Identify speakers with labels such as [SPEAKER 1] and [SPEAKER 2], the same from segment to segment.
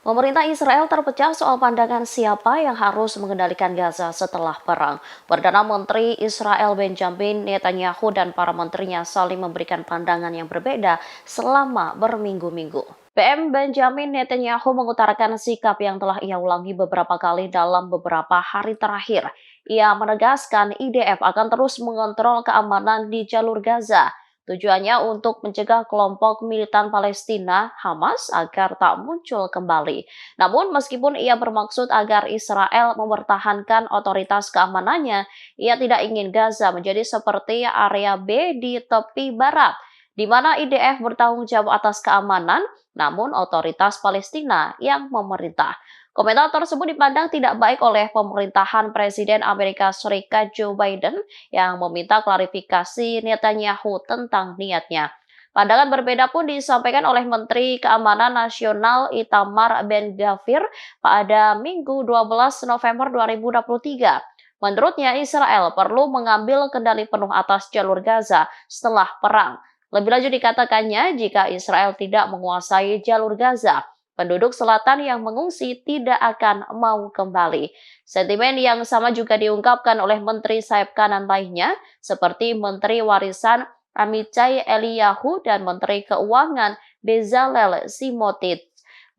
[SPEAKER 1] Pemerintah Israel terpecah soal pandangan siapa yang harus mengendalikan Gaza setelah perang. Perdana Menteri Israel Benjamin Netanyahu dan para menterinya saling memberikan pandangan yang berbeda selama berminggu-minggu. PM Benjamin Netanyahu mengutarakan sikap yang telah ia ulangi beberapa kali dalam beberapa hari terakhir. Ia menegaskan IDF akan terus mengontrol keamanan di jalur Gaza. Tujuannya untuk mencegah kelompok militan Palestina, Hamas, agar tak muncul kembali. Namun, meskipun ia bermaksud agar Israel mempertahankan otoritas keamanannya, ia tidak ingin Gaza menjadi seperti area B di tepi barat, di mana IDF bertanggung jawab atas keamanan, namun otoritas Palestina yang memerintah. Komentar tersebut dipandang tidak baik oleh pemerintahan Presiden Amerika Serikat Joe Biden yang meminta klarifikasi Netanyahu tentang niatnya. Pandangan berbeda pun disampaikan oleh Menteri Keamanan Nasional Itamar Ben-Gvir pada Minggu 12 November 2023. Menurutnya, Israel perlu mengambil kendali penuh atas jalur Gaza setelah perang. Lebih lanjut dikatakannya, jika Israel tidak menguasai jalur Gaza, penduduk selatan yang mengungsi tidak akan mau kembali. Sentimen yang sama juga diungkapkan oleh Menteri Sayap Kanan lainnya, seperti Menteri Warisan Amichai Eliyahu dan Menteri Keuangan Bezalel Smotrich.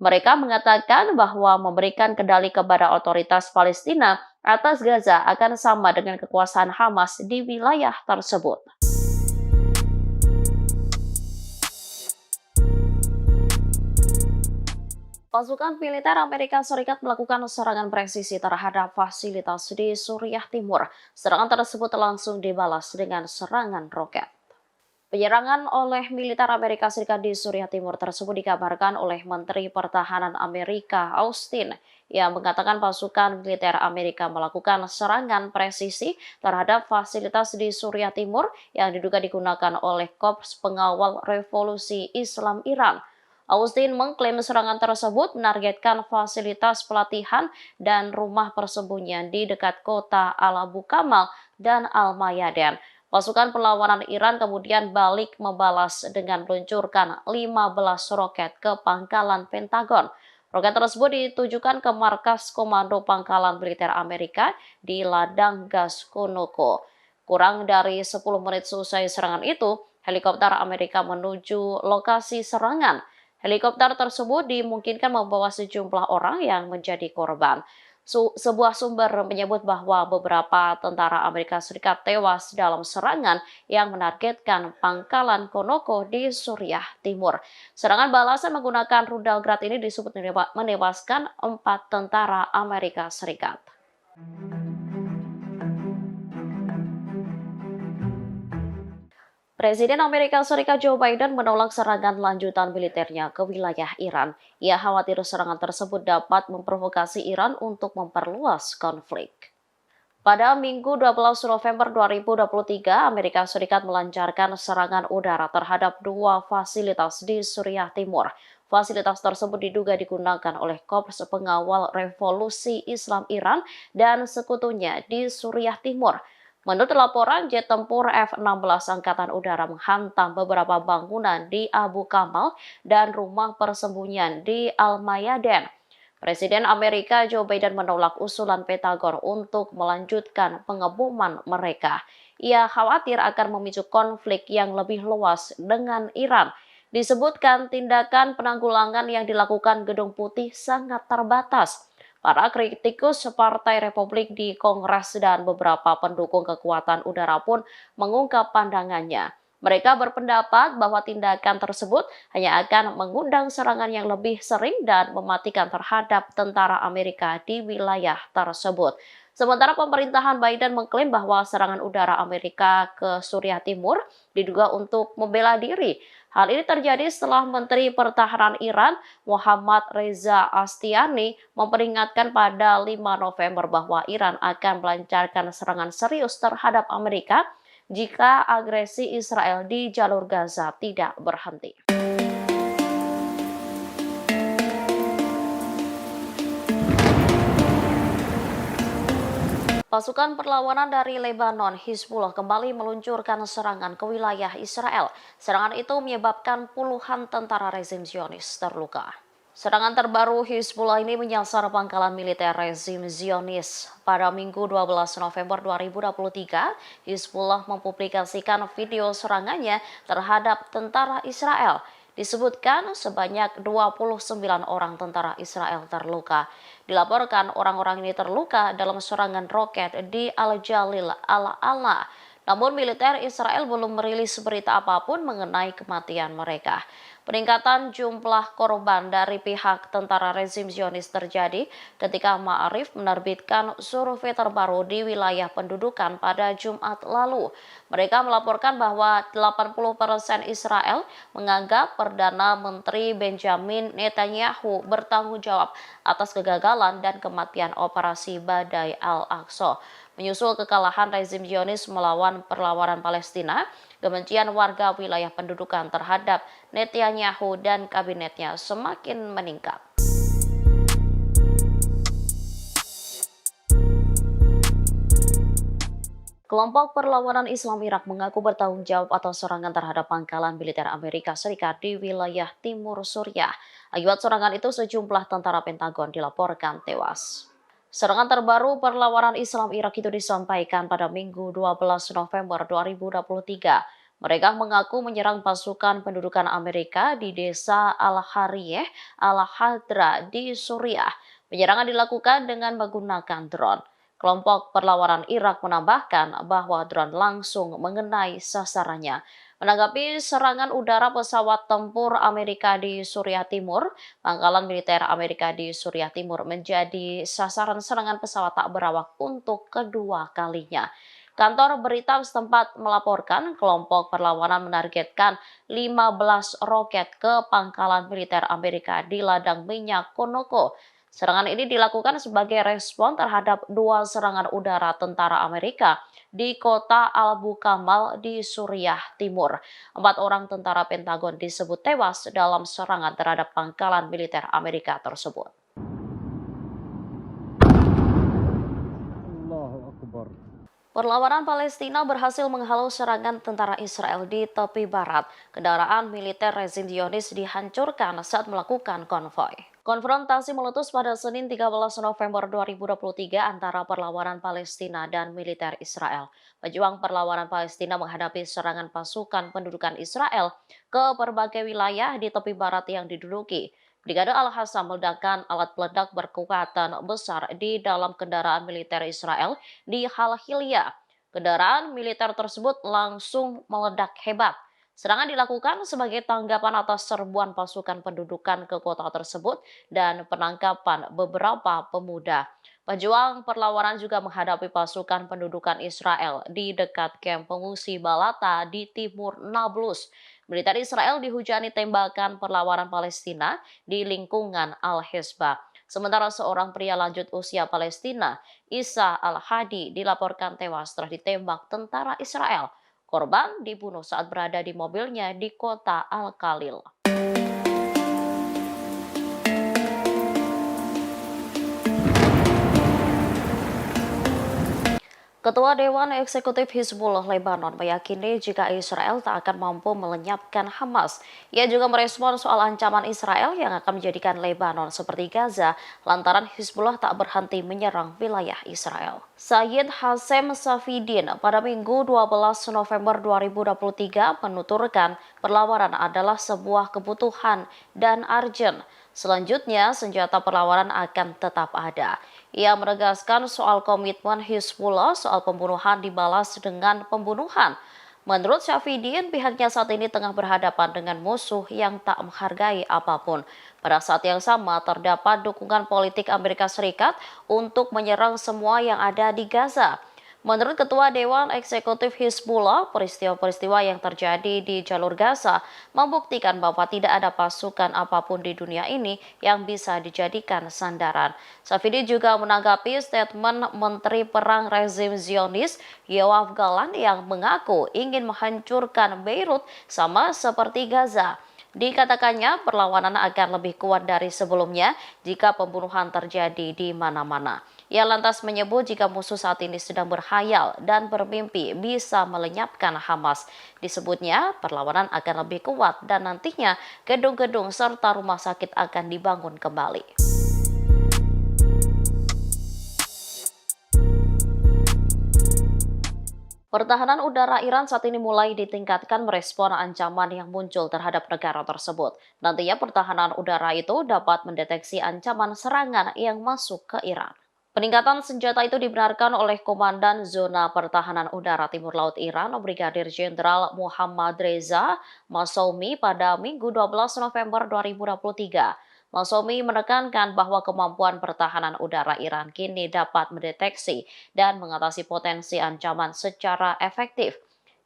[SPEAKER 1] Mereka mengatakan bahwa memberikan kendali kepada otoritas Palestina atas Gaza akan sama dengan kekuasaan Hamas di wilayah tersebut. Pasukan militer Amerika Serikat melakukan serangan presisi terhadap fasilitas di Suriah Timur. Serangan tersebut langsung dibalas dengan serangan roket. Penyerangan oleh militer Amerika Serikat di Suriah Timur tersebut dikabarkan oleh Menteri Pertahanan Amerika Austin yang mengatakan pasukan militer Amerika melakukan serangan presisi terhadap fasilitas di Suriah Timur yang diduga digunakan oleh Korps Pengawal Revolusi Islam Iran. Austin mengklaim serangan tersebut menargetkan fasilitas pelatihan dan rumah persembunyian di dekat kota Al-Abu Kamal dan Al-Mayaden. Pasukan perlawanan Iran kemudian balik membalas dengan meluncurkan 15 roket ke pangkalan Pentagon. Roket tersebut ditujukan ke markas Komando Pangkalan Militer Amerika di ladang gas Konoko. Kurang dari 10 menit seusai serangan itu, helikopter Amerika menuju lokasi serangan. Helikopter tersebut dimungkinkan membawa sejumlah orang yang menjadi korban. Sebuah sumber menyebut bahwa beberapa tentara Amerika Serikat tewas dalam serangan yang menargetkan pangkalan Konoko di Suriah Timur. Serangan balasan menggunakan rudal Grad ini disebut menewaskan 4 tentara Amerika Serikat. Presiden Amerika Serikat Joe Biden menolak serangan lanjutan militernya ke wilayah Iran. Ia khawatir serangan tersebut dapat memprovokasi Iran untuk memperluas konflik. Pada Minggu 12 November 2023, Amerika Serikat melancarkan serangan udara terhadap 2 fasilitas di Suriah Timur. Fasilitas tersebut diduga digunakan oleh Korps Pengawal Revolusi Islam Iran dan sekutunya di Suriah Timur. Menurut laporan, jet tempur F-16 Angkatan Udara menghantam beberapa bangunan di Abu Kamal dan rumah persembunyian di Al-Mayaden. Presiden Amerika Joe Biden menolak usulan Pentagon untuk melanjutkan pengeboman mereka. Ia khawatir akan memicu konflik yang lebih luas dengan Iran. Disebutkan tindakan penanggulangan yang dilakukan Gedung Putih sangat terbatas. Para kritikus Partai Republik di Kongres dan beberapa pendukung kekuatan udara pun mengungkap pandangannya. Mereka berpendapat bahwa tindakan tersebut hanya akan mengundang serangan yang lebih sering dan mematikan terhadap tentara Amerika di wilayah tersebut. Sementara pemerintahan Biden mengklaim bahwa serangan udara Amerika ke Suriah Timur diduga untuk membela diri. Hal ini terjadi setelah Menteri Pertahanan Iran Mohammad Reza Astiani memperingatkan pada 5 November bahwa Iran akan melancarkan serangan serius terhadap Amerika jika agresi Israel di jalur Gaza tidak berhenti. Pasukan perlawanan dari Lebanon, Hizbullah, kembali meluncurkan serangan ke wilayah Israel. Serangan itu menyebabkan puluhan tentara rezim Zionis terluka. Serangan terbaru Hizbullah ini menyasar pangkalan militer rezim Zionis. Pada Minggu 12 November 2023, Hizbullah mempublikasikan video serangannya terhadap tentara Israel. Disebutkan sebanyak 29 orang tentara Israel terluka. Dilaporkan orang-orang ini terluka dalam serangan roket di Al-Jalil Al-Ala. Namun militer Israel belum merilis berita apapun mengenai kematian mereka. Peningkatan jumlah korban dari pihak tentara rezim Zionis terjadi ketika Ma'arif menerbitkan survei terbaru di wilayah pendudukan pada Jumat lalu. Mereka melaporkan bahwa 80% Israel menganggap Perdana Menteri Benjamin Netanyahu bertanggung jawab atas kegagalan dan kematian operasi Badai Al-Aqsa. Menyusul kekalahan rezim Zionis melawan perlawanan Palestina, kebencian warga wilayah pendudukan terhadap Netanyahu dan kabinetnya semakin meningkat. Kelompok perlawanan Islam Irak mengaku bertanggung jawab atas serangan terhadap pangkalan militer Amerika Serikat di wilayah timur Suriah. Akibat serangan itu sejumlah tentara Pentagon dilaporkan tewas. Serangan terbaru perlawanan Islam Irak itu disampaikan pada Minggu 12 November 2023. Mereka mengaku menyerang pasukan pendudukan Amerika di desa Al-Hariyeh, Al-Hadra di Suriah. Penyerangan dilakukan dengan menggunakan drone. Kelompok perlawanan Irak menambahkan bahwa drone langsung mengenai sasarannya. Menanggapi serangan udara pesawat tempur Amerika di Suriah Timur, pangkalan militer Amerika di Suriah Timur menjadi sasaran serangan pesawat tak berawak untuk kedua kalinya. Kantor berita setempat melaporkan kelompok perlawanan menargetkan 15 roket ke pangkalan militer Amerika di ladang minyak Konoko. Serangan ini dilakukan sebagai respon terhadap dua serangan udara tentara Amerika di kota Al-Bukamal di Suriah Timur. 4 orang tentara Pentagon disebut tewas dalam serangan terhadap pangkalan militer Amerika tersebut.
[SPEAKER 2] Allahu Akbar.
[SPEAKER 1] Perlawanan Palestina berhasil menghalau serangan tentara Israel di tepi barat. Kendaraan militer rezim Zionis dihancurkan saat melakukan konvoi. Konfrontasi meletus pada Senin 13 November 2023 antara perlawanan Palestina dan militer Israel. Pejuang perlawanan Palestina menghadapi serangan pasukan pendudukan Israel ke berbagai wilayah di tepi barat yang diduduki. Brigade Al-Hassam meledakkan alat peledak berkekuatan besar di dalam kendaraan militer Israel di Halhilia. Kendaraan militer tersebut langsung meledak hebat. Serangan dilakukan sebagai tanggapan atas serbuan pasukan pendudukan ke kota tersebut dan penangkapan beberapa pemuda. Pejuang perlawanan juga menghadapi pasukan pendudukan Israel di dekat kamp pengungsi Balata di timur Nablus. Militer Israel dihujani tembakan perlawanan Palestina di lingkungan Al-Hizbah. Sementara seorang pria lanjut usia Palestina, Isa Al-Hadi, dilaporkan tewas setelah ditembak tentara Israel. Korban dibunuh saat berada di mobilnya di kota Al-Khalil. Ketua Dewan Eksekutif Hizbullah Lebanon meyakini jika Israel tak akan mampu melenyapkan Hamas. Ia juga merespon soal ancaman Israel yang akan menjadikan Lebanon seperti Gaza lantaran Hizbullah tak berhenti menyerang wilayah Israel. Sayyid Hassem Safidin pada Minggu 12 November 2023 menuturkan perlawanan adalah sebuah kebutuhan dan urgent. Selanjutnya, senjata perlawanan akan tetap ada. Ia menegaskan soal komitmen Hizbullah soal pembunuhan dibalas dengan pembunuhan. Menurut Syafidin, pihaknya saat ini tengah berhadapan dengan musuh yang tak menghargai apapun. Pada saat yang sama, terdapat dukungan politik Amerika Serikat untuk menyerang semua yang ada di Gaza. Menurut Ketua Dewan Eksekutif Hizbullah, peristiwa-peristiwa yang terjadi di jalur Gaza membuktikan bahwa tidak ada pasukan apapun di dunia ini yang bisa dijadikan sandaran. Safidi juga menanggapi statement Menteri Perang rezim Zionis, Yoav Gallant, yang mengaku ingin menghancurkan Beirut sama seperti Gaza. Dikatakannya perlawanan akan lebih kuat dari sebelumnya jika pembunuhan terjadi di mana-mana. Ia lantas menyebut jika musuh saat ini sedang berhayal dan bermimpi bisa melenyapkan Hamas. Disebutnya perlawanan akan lebih kuat dan nantinya gedung-gedung serta rumah sakit akan dibangun kembali. Pertahanan udara Iran saat ini mulai ditingkatkan merespon ancaman yang muncul terhadap negara tersebut. Nantinya pertahanan udara itu dapat mendeteksi ancaman serangan yang masuk ke Iran. Peningkatan senjata itu dibenarkan oleh Komandan Zona Pertahanan Udara Timur Laut Iran, Brigadir Jenderal Muhammad Reza Masoumi pada Minggu 12 November 2023. Masoumi menekankan bahwa kemampuan pertahanan udara Iran kini dapat mendeteksi dan mengatasi potensi ancaman secara efektif.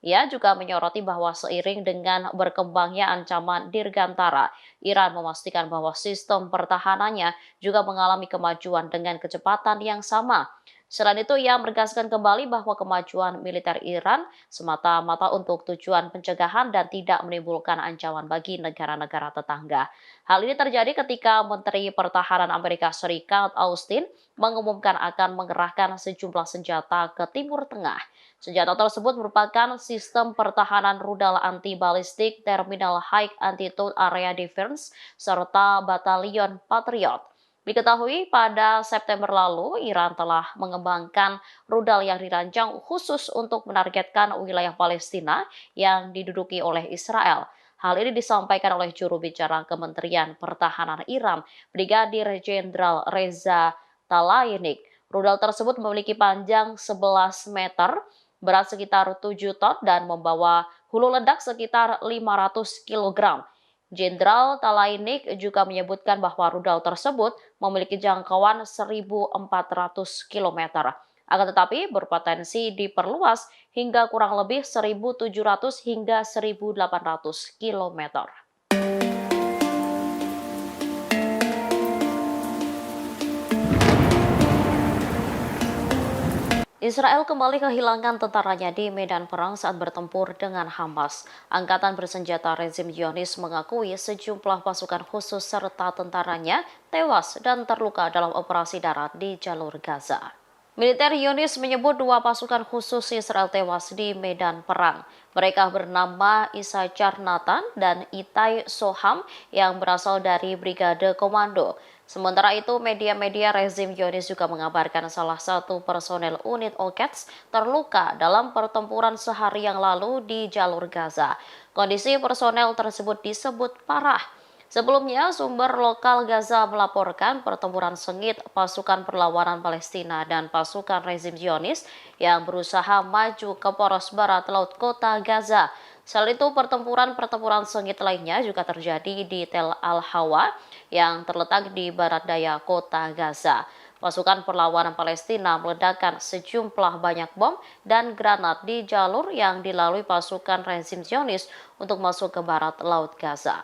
[SPEAKER 1] Ia juga menyoroti bahwa seiring dengan berkembangnya ancaman dirgantara, Iran memastikan bahwa sistem pertahanannya juga mengalami kemajuan dengan kecepatan yang sama. Selain itu, ia menegaskan kembali bahwa kemajuan militer Iran semata-mata untuk tujuan pencegahan dan tidak menimbulkan ancaman bagi negara-negara tetangga. Hal ini terjadi ketika Menteri Pertahanan Amerika Serikat Austin mengumumkan akan mengerahkan sejumlah senjata ke Timur Tengah. Senjata tersebut merupakan sistem pertahanan rudal anti-balistik, terminal high altitude area defense, serta batalion Patriot. Diketahui pada September lalu, Iran telah mengembangkan rudal yang dirancang khusus untuk menargetkan wilayah Palestina yang diduduki oleh Israel. Hal ini disampaikan oleh juru bicara Kementerian Pertahanan Iran, Brigadir Jenderal Reza Tlaib. Rudal tersebut memiliki panjang 11 meter, berat sekitar 7 ton, dan membawa hulu ledak sekitar 500 kg. Jenderal Tlaib juga menyebutkan bahwa rudal tersebut memiliki jangkauan 1.400 km. Akan tetapi berpotensi diperluas hingga kurang lebih 1.700 hingga 1.800 km. Israel kembali kehilangan tentaranya di medan perang saat bertempur dengan Hamas. Angkatan bersenjata rezim Zionis mengakui sejumlah pasukan khusus serta tentaranya tewas dan terluka dalam operasi darat di jalur Gaza. Militer Zionis menyebut 2 pasukan khusus Israel tewas di medan perang. Mereka bernama Issachar Nathan dan Itai Soham yang berasal dari Brigade Komando. Sementara itu, media-media rezim Zionis juga mengabarkan salah satu personel unit Oquets terluka dalam pertempuran sehari yang lalu di jalur Gaza. Kondisi personel tersebut disebut parah. Sebelumnya, sumber lokal Gaza melaporkan pertempuran sengit pasukan perlawanan Palestina dan pasukan rezim Zionis yang berusaha maju ke poros barat laut kota Gaza. Selain itu, pertempuran sengit lainnya juga terjadi di Tel Al-Hawa yang terletak di barat daya kota Gaza. Pasukan perlawanan Palestina meledakkan sejumlah banyak bom dan granat di jalur yang dilalui pasukan rezim Zionis untuk masuk ke barat laut Gaza.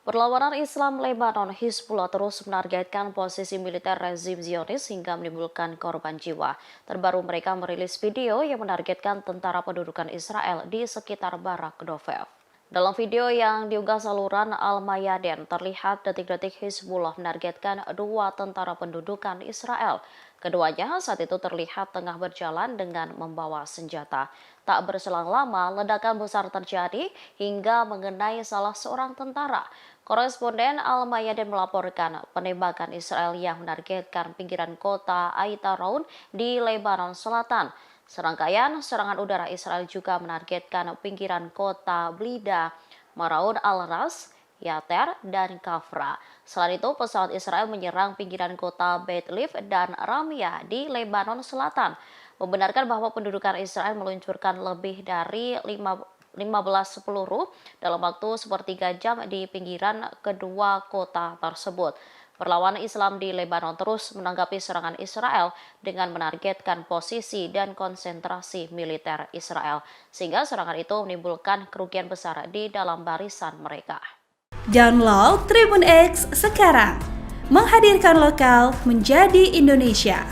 [SPEAKER 1] Perlawanan Islam Lebanon Hizbullah terus menargetkan posisi militer rezim Zionis hingga menimbulkan korban jiwa. Terbaru mereka merilis video yang menargetkan tentara pendudukan Israel di sekitar Barak Dovev. Dalam video yang diunggah saluran Al-Mayadin, terlihat detik-detik Hizbullah menargetkan 2 tentara pendudukan Israel. Keduanya saat itu terlihat tengah berjalan dengan membawa senjata. Tak berselang lama, ledakan besar terjadi hingga mengenai salah seorang tentara. Koresponden Al-Mayadin melaporkan penembakan Israel yang menargetkan pinggiran kota Aitaroun di Lebanon Selatan. Serangkaian serangan udara Israel juga menargetkan pinggiran kota Blida, Maraun al-Ras, Yater, dan Kafra. Selain itu, pesawat Israel menyerang pinggiran kota Beit Liv dan Ramia di Lebanon Selatan, membenarkan bahwa pendudukan Israel meluncurkan lebih dari 15 peluru dalam waktu sepertiga jam di pinggiran kedua kota tersebut. Perlawanan Islam di Lebanon terus menanggapi serangan Israel dengan menargetkan posisi dan konsentrasi militer Israel, sehingga serangan itu menimbulkan kerugian besar di dalam barisan mereka.
[SPEAKER 2] Download Tribun X sekarang, menghadirkan lokal menjadi Indonesia.